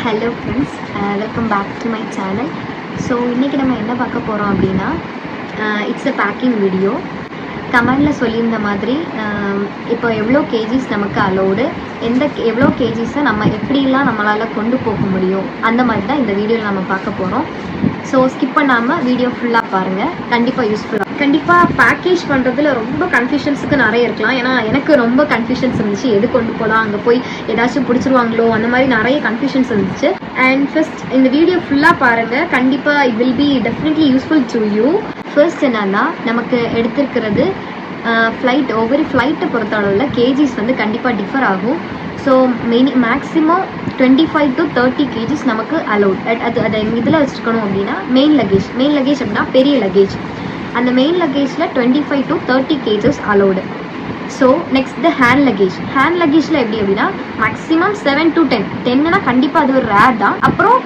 Hello friends, welcome back to my channel. So இன்றைக்கி நம்ம என்ன பார்க்க போகிறோம் அப்படின்னா, இட்ஸ் அ பேக்கிங் வீடியோ. கமெண்டில் சொல்லியிருந்த மாதிரி இப்போ எவ்வளோ கேஜிஸ் நமக்கு அலோடு, எவ்வளோ கேஜிஸை நம்ம எப்படிலாம் நம்மளால் கொண்டு போக முடியும், அந்த மாதிரி தான் இந்த வீடியோவில் நம்ம பார்க்க போகிறோம். ஸோ ஸ்கிப் பண்ணாமல் வீடியோ ஃபுல்லாக பாருங்கள், கண்டிப்பாக யூஸ்ஃபுல்லாக. கண்டிப்பாக பேக்கேஜ் பண்ணுறதுல ரொம்ப கன்ஃபியூஷன்ஸுக்கு நிறைய இருக்கலாம். ஏன்னா எனக்கு ரொம்ப கன்ஃபியூஷன்ஸ் இருந்துச்சு, எது கொண்டு போகலாம், அங்கே போய் ஏதாச்சும் பிடிச்சிருவாங்களோ, அந்த மாதிரி நிறைய கன்ஃபியூஷன்ஸ் இருந்துச்சு. அண்ட் ஃபர்ஸ்ட் இந்த வீடியோ ஃபுல்லாக பாருங்கள், கண்டிப்பாக it will be definitely useful to you. First என்னன்னா, நமக்கு எடுத்திருக்கிறது ஃப்ளைட். ஒவ்வொரு ஃப்ளைட்டை பொறுத்தளவில் கேஜிஸ் வந்து கண்டிப்பாக டிஃபர் ஆகும். ஸோ மேக்ஸிமம் 25 to 30 கேஜிஸ் நமக்கு அலோட். அதை இதில் வச்சுருக்கணும் அப்படின்னா மெயின் லக்கேஜ் அப்படின்னா பெரிய லக்கேஜ். அந்த மெயின் லக்கேஜில் 25 to 30 kgs allowed. So next the hand லக்கேஜில் எப்படி அப்படின்னா மேக்ஸிமம் 7 to 10. 10னா கண்டிப்பாக அது ஒரு ரேர் தான். அப்புறம்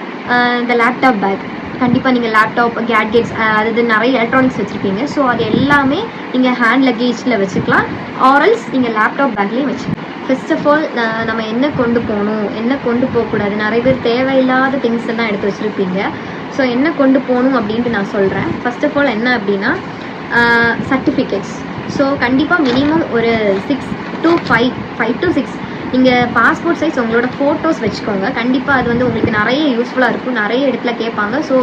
இந்த லேப்டாப் பேக், கண்டிப்பாக நீங்கள் லேப்டாப், கேட்ஜெட்ஸ், அதாவது நிறைய எலக்ட்ரானிக்ஸ் வச்சுருப்பீங்க. ஸோ அது எல்லாமே நீங்கள் ஹேண்ட் லக்கேஜில் வச்சுக்கலாம், ஆர்எல்ஸ் நீங்கள் லேப்டாப் பேக்லேயும் வச்சுக்கலாம். ஃபர்ஸ்ட் ஆஃப் ஆல் நம்ம என்ன கொண்டு போகணும், என்ன கொண்டு போகக்கூடாது, நிறைய பேர் தேவையில்லாத திங்ஸ் எல்லாம் எடுத்து வச்சுருப்பீங்க. ஸோ என்ன கொண்டு போகணும் அப்படின்ட்டு நான் சொல்கிறேன். ஃபர்ஸ்ட் ஆஃப் ஆல் என்ன அப்படின்னா சர்டிஃபிகேட்ஸ். ஸோ கண்டிப்பாக மினிமம் ஒரு 6 to 5 to 6 நீங்கள் பாஸ்போர்ட் சைஸ் உங்களோட ஃபோட்டோஸ் வச்சுக்கோங்க. கண்டிப்பாக அது வந்து உங்களுக்கு நிறைய யூஸ்ஃபுல்லாக இருக்கும், நிறைய இடத்துல கேட்பாங்க. ஸோ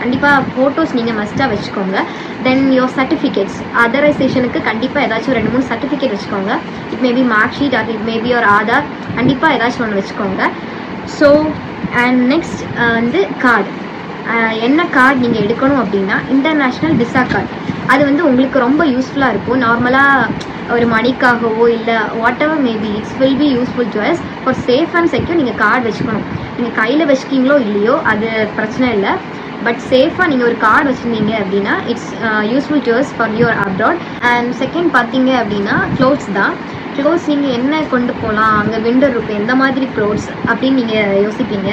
கண்டிப்பாக ஃபோட்டோஸ் நீங்கள் மஸ்ட்டாக வச்சுக்கோங்க. தென் யோர் சர்டிஃபிகேட்ஸ், அதரைசேஷனுக்கு கண்டிப்பாக ஏதாச்சும் 2-3 சர்டிஃபிகேட் வச்சுக்கோங்க. இட் மேபி மார்க் ஷீட், அது இட் மேபி ஒரு ஆதார், கண்டிப்பாக ஏதாச்சும் ஒன்று வச்சுக்கோங்க. ஸோ அண்ட் நெக்ஸ்ட் வந்து கார்டு. என்ன கார்டு நீங்கள் எடுக்கணும் அப்படின்னா இன்டர்நேஷ்னல் விசா கார்டு. அது வந்து உங்களுக்கு ரொம்ப யூஸ்ஃபுல்லாக இருக்கும். நார்மலாக ஒரு மணிக்காகவோ இல்லை what ever maybe, it's will be useful to us. For safe and secure நீங்கள் கார்டு வச்சுக்கணும். நீங்கள் கையில் வச்சுக்கிங்களோ இல்லையோ அது பிரச்சனை இல்லை, பட் சேஃபாக நீங்கள் ஒரு கார்டு வச்சுருந்தீங்க அப்படின்னா it's useful to us for your abroad. And second பார்த்தீங்க அப்படின்னா க்ளோத்ஸ் தான். க்ளோத்ஸ் நீங்கள் என்ன கொண்டு போகலாம், அங்கே விண்டர் இருக்கும், எந்த மாதிரி க்ளோத்ஸ் அப்படின்னு நீங்கள் யோசிப்பீங்க.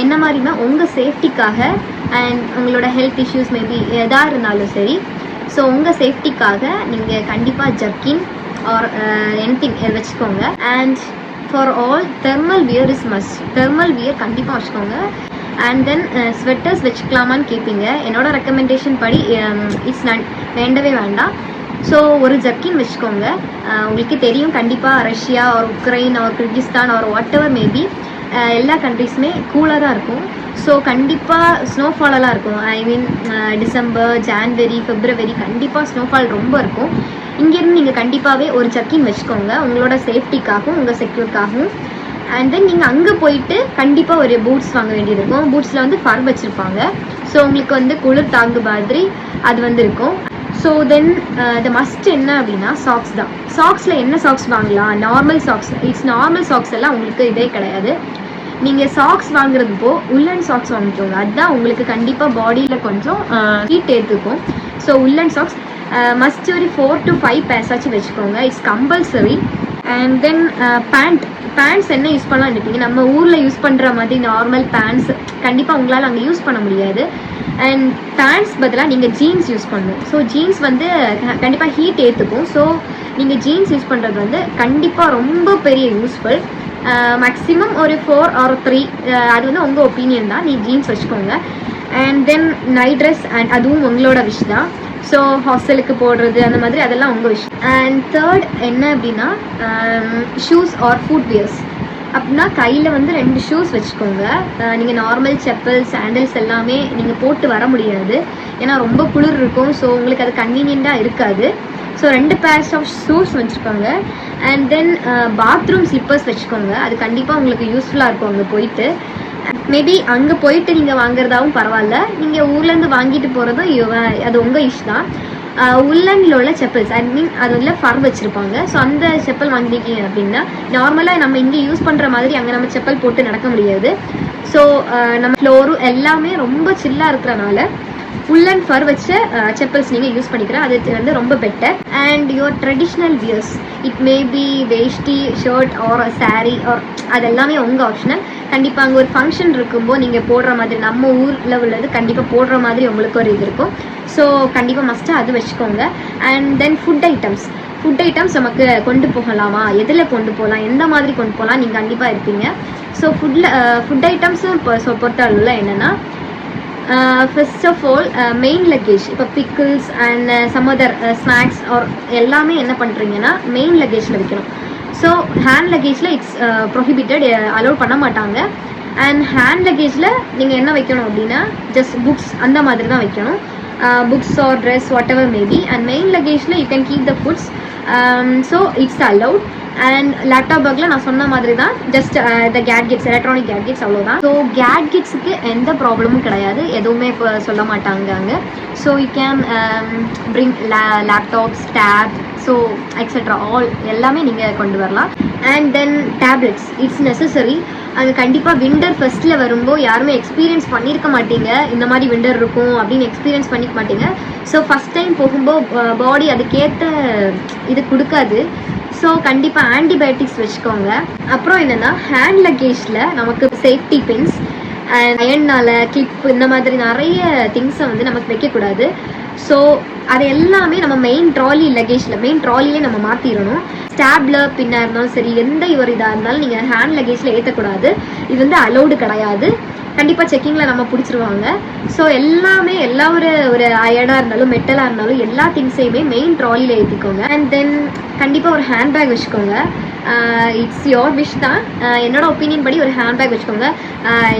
என்ன மாதிரினா உங்கள் சேஃப்டிக்காக அண்ட் உங்களோட ஹெல்த் இஷ்யூஸ் மேபி எதாக இருந்தாலும் சரி, ஸோ உங்கள் சேஃப்டிக்காக நீங்கள் கண்டிப்பாக ஜர்க்கின் ஆர் எனிதிங் வச்சுக்கோங்க. And for all thermal wear is must. Thermal wear கண்டிப்பாக வச்சுக்கோங்க. அண்ட் தென் ஸ்வெட்டர்ஸ் வச்சுக்கலாமான்னு கேட்பீங்க. என்னோட ரெக்கமெண்டேஷன் படி இட்ஸ் வேண்டவே வேண்டாம். ஸோ ஒரு ஜர்க்கின் வச்சுக்கோங்க. உங்களுக்கு தெரியும் கண்டிப்பாக Russia or Ukraine or Kyrgyzstan or whatever maybe எல்லா கண்ட்ரீஸுமே கூலாக தான் இருக்கும். ஸோ கண்டிப்பாக ஸ்னோஃபாலெல்லாம் இருக்கும். ஐ மீன் டிசம்பர், ஜான்வரி, பிப்ரவரி கண்டிப்பாக ஸ்னோஃபால் ரொம்ப இருக்கும். இங்கேருந்து நீங்கள் கண்டிப்பாகவே ஒரு ஜர்க்கின் வச்சுக்கோங்க, உங்களோட சேஃப்டிக்காகவும் உங்கள் செக்யூர்க்காகவும். அண்ட் தென் நீங்கள் அங்கே போயிட்டு கண்டிப்பாக ஒரு பூட்ஸ் வாங்க வேண்டியது இருக்கும். பூட்ஸில் வந்து ஃபர் வச்சுருப்பாங்க. ஸோ உங்களுக்கு வந்து குளிர் தாங்கு மாதிரி அது வந்து இருக்கும். ஸோ தென் த மஸ்ட் என்ன அப்படின்னா சாக்ஸ் தான். சாக்ஸில் என்ன சாக்ஸ் வாங்கலாம், நார்மல் சாக்ஸ். நார்மல் சாக்ஸ் எல்லாம் உங்களுக்கு இதே கிடையாது. நீங்கள் சாக்ஸ் வாங்குறதுப்போ உள்ளன் சாக்ஸ் வாங்கிக்கோங்க. அதுதான் உங்களுக்கு கண்டிப்பாக பாடியில் கொஞ்சம் ஹீட் ஏற்றுக்கும். ஸோ உள்ளன் சாக்ஸ் மஸ்ட் ஒரு 4 to 5 பேர்ஸாச்சும் வச்சுக்கோங்க, it's compulsory. And then pants என்ன யூஸ் பண்ணலாம் இருப்பீங்க, நம்ம ஊரில் யூஸ் பண்ணுற மாதிரி நார்மல் பேண்ட்ஸ் கண்டிப்பாக உங்களால் அங்கே யூஸ் பண்ண முடியாது. அண்ட் பேண்ட்ஸ் பதிலாக நீங்கள் ஜீன்ஸ் யூஸ் பண்ணணும். ஸோ ஜீன்ஸ் வந்து கண்டிப்பாக ஹீட் ஏற்றுக்கும். ஸோ நீங்கள் ஜீன்ஸ் யூஸ் பண்ணுறது வந்து கண்டிப்பாக ரொம்ப பெரிய யூஸ்ஃபுல். மேக்ஸிமம் ஒரு 4 or 3, அது வந்து உங்கள் ஒப்பீனியன் தான். நீங்கள் ஜீன்ஸ் வச்சுக்கோங்க. And then night dress, and அதுவும் உங்களோட விஷ் தான். ஸோ ஹாஸ்டலுக்கு போடுறது அந்த மாதிரி அதெல்லாம் உங்கள் விஷ். அண்ட் தேர்ட் என்ன அப்படின்னா ஷூஸ் ஆர் ஃபுட்வியர்ஸ். அப்படின்னா கையில் வந்து 2 ஷூஸ் வச்சுக்கோங்க. நீங்கள் நார்மல் செப்பல், சாண்டல்ஸ் எல்லாமே நீங்கள் போட்டு வர முடியாது, ஏன்னா ரொம்ப குளிர் இருக்கும். ஸோ உங்களுக்கு அது கன்வீனியண்ட்டாக இருக்காது. ஸோ 2 பேர்ஸ் ஆஃப் ஷூஸ் வச்சுக்கோங்க. அண்ட் தென் பாத்ரூம் ஸ்லிப்பர்ஸ் வச்சுக்கோங்க. அது கண்டிப்பாக உங்களுக்கு யூஸ்ஃபுல்லாக இருக்கும் அங்கே போயிட்டு. மேபி அங்கே போயிட்டு நீங்கள் வாங்குறதாவும் பரவாயில்ல, நீங்கள் ஊர்லேருந்து வாங்கிட்டு போகிறதும் அது உங்கள் இஷ் தான். உள்ளனில் உள்ள செப்பல்ஸ், ஐ மீன் அது உள்ள ஃபர் வச்சுருப்பாங்க. ஸோ அந்த செப்பல் வாங்கிட்டீங்க அப்படின்னா நார்மலாக நம்ம இங்கே யூஸ் பண்ணுற மாதிரி அங்கே நம்ம செப்பல் போட்டு நடக்க முடியாது. ஸோ நம்ம ஃப்ளோரும் எல்லாமே ரொம்ப சில்லாக இருக்கிறனால உள்ளன் ஃபர் வச்ச செப்பல்ஸ் நீங்கள் யூஸ் பண்ணிக்கிறேன். அது வந்து ரொம்ப better. And your traditional wears, it may be veshti, shirt or sari or அது எல்லாமே உங்கள் ஆப்ஷனல். கண்டிப்பாக அங்கே ஒரு ஃபங்க்ஷன் இருக்கும்போது நீங்கள் போடுற மாதிரி, நம்ம ஊரில் உள்ளது கண்டிப்பாக போடுற மாதிரி உங்களுக்கு ஒரு இது இருக்கும். ஸோ கண்டிப்பாக மஸ்ட்டாக அது வச்சுக்கோங்க. And then food items. Food items நமக்கு கொண்டு போகலாமா, எதில் கொண்டு போகலாம், எந்த மாதிரி கொண்டு போகலாம் நீங்கள் கண்டிப்பாக இருப்பீங்க. ஸோ ஃபுட் ஐட்டம்ஸும் பொறுத்த அளவில் என்னென்னா, first of all main luggage, இப்போ pickles and some other snacks or எல்லாமே என்ன பண்ணுறீங்கன்னா மெயின் லக்கேஜில் வைக்கணும். ஸோ ஹேண்ட் லக்கேஜில் இட்ஸ் ப்ரொஹிபிட்டட், அலோவ் பண்ண மாட்டாங்க. அண்ட் ஹேண்ட் லக்கேஜில் நீங்கள் என்ன வைக்கணும் அப்படின்னா ஜஸ்ட் புக்ஸ் அந்த மாதிரி தான் வைக்கணும். Books or dress whatever maybe. And main லக்கேஜில் you can keep the foods. So it's allowed. And laptop பேக்கில் நான் சொன்ன மாதிரி தான் just the gadgets, electronic gadgets அவ்வளோதான். ஸோ கேட்கெட்ஸுக்கு எந்த ப்ராப்ளமும் கிடையாது, எதுவுமே இப்போ சொல்ல மாட்டாங்க அங்கே. So you can bring laptops, tab, so etcetera all எல்லாமே நீங்கள் கொண்டு வரலாம். And then tablets it's necessary. அங்கே கண்டிப்பாக விண்டர் ஃபஸ்ட்டில் வரும்போது யாருமே எக்ஸ்பீரியன்ஸ் பண்ணியிருக்க மாட்டீங்க, இந்த மாதிரி விண்டர் இருக்கும் அப்படின்னு எக்ஸ்பீரியன்ஸ் பண்ணிக்க மாட்டீங்க. ஸோ ஃபஸ்ட் டைம் போகும்போது பாடி அதுக்கேற்ற இது கொடுக்காது. ஸோ கண்டிப்பாக ஆன்டிபயோட்டிக்ஸ் வச்சுக்கோங்க. அப்புறம் என்னென்னா ஹேண்ட் லக்கேஜில் நமக்கு சேஃப்டி பின்ஸ் அண்ட் அயர்னால் கிளிப் இந்த மாதிரி நிறைய திங்ஸை வந்து நமக்கு வைக்கக்கூடாது. ஸோ அது எல்லாமே நம்ம மெயின் ட்ராலிலே நம்ம மாற்றிடணும். ஸ்டாப்லர் பின்னாக இருந்தாலும் சரி, எந்த ஒரு இதாக இருந்தாலும் நீங்கள் ஹேண்ட் லக்கேஜில் ஏற்றக்கூடாது. இது வந்து அலௌடு கிடையாது. கண்டிப்பாக செக்கிங்கில் நம்ம பிடிச்சிருவாங்க. ஸோ எல்லாமே ஒரு அயர்டாக இருந்தாலும் மெட்டலாக இருந்தாலும் எல்லா திங்ஸையுமே மெயின் ட்ராலியில் ஏற்றிக்கோங்க. அண்ட் தென் கண்டிப்பாக ஒரு ஹேண்ட்பேக் வச்சுக்கோங்க. இட்ஸ் யோர் விஷ் தான். என்னோட ஒப்பீனியன் படி ஒரு ஹேண்ட்பேக் வச்சுக்கோங்க.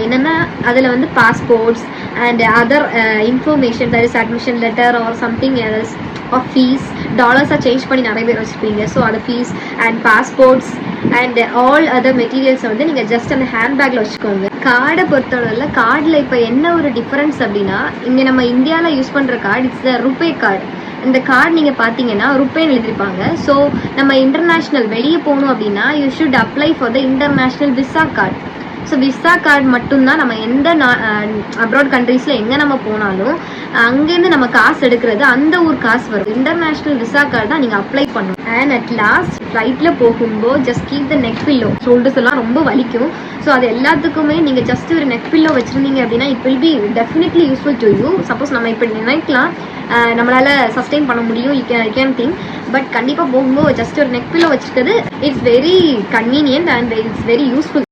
என்னென்னா அதில் வந்து passports and other information, that is admission letter or something else or fees, டாலர்ஸாக சேஞ்ச் பண்ணி நிறைய பேர் வச்சுருப்பீங்க. ஸோ அது fees and passports and all other மெட்டீரியல்ஸை வந்து நீங்கள் ஜஸ்ட் அந்த ஹேண்ட்பேக்கில் வச்சுக்கோங்க. கார்டை பொறுத்தவரையில் கார்டில் இப்போ என்ன ஒரு டிஃப்ரென்ஸ் அப்படின்னா, இங்கே நம்ம இந்தியாவில் யூஸ் பண்ணுற card it's the RuPay card. இந்த கார்டு நீங்கள் பார்த்தீங்கன்னா ருப்பேன்னு எழுதிருப்பாங்க. ஸோ நம்ம இன்டர்நேஷ்னல் வெளியே போகணும் அப்படின்னா you should apply for the international visa card. So visa card மட்டும்தான் நம்ம எந்த அப்ராட் கண்ட்ரீஸில் எங்கே நம்ம போனாலும் அங்கேருந்து நம்ம காசு எடுக்கிறது அந்த ஊர் காசு வரும். இன்டர்நேஷ்னல் விசா கார்டு தான் நீங்கள் அப்ளை பண்ணணும். அண்ட் அட் லாஸ்ட் ஃப்ளைட்டில் போகும்போது just keep the neck pillow. Shoulders எல்லாம் ரொம்ப வலிக்கும். ஸோ அது எல்லாத்துக்குமே நீங்கள் ஜஸ்ட் ஒரு நெக் பில்லோ வச்சுருந்தீங்க அப்படின்னா it will be definitely useful to you. Suppose நம்ம இப்படி நினைக்கலாம் நம்மளால் சஸ்டெயின் பண்ண முடியும், யூ கேன் திங்க், பட் கண்டிப்பாக போகும்போது ஜஸ்ட் ஒரு நெக் பில்லோ வச்சுருக்கிறது it's very convenient and it's very useful.